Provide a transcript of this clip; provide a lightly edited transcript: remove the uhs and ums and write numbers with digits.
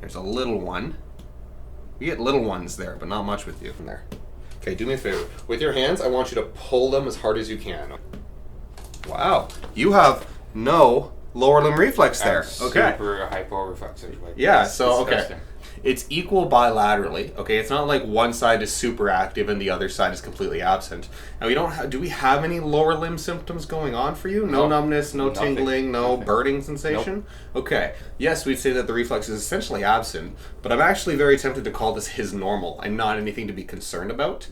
There's a little one. You get little ones there, but not much with you from there. Okay, do me a favor. With your hands, I want you to pull them as hard as you can. Wow, you have no lower limb reflex there. Okay. Super hypo-reflexive. Like, Yeah, it's so, disgusting. okay. It's equal bilaterally, okay? It's not like one side is super active and the other side is completely absent. Now, we don't do we have any lower limb symptoms going on for you? No numbness, no Nothing. tingling, no Nothing. burning sensation? Okay. Yes, we'd say that the reflex is essentially absent, but I'm actually very tempted to call this his normal and not anything to be concerned about.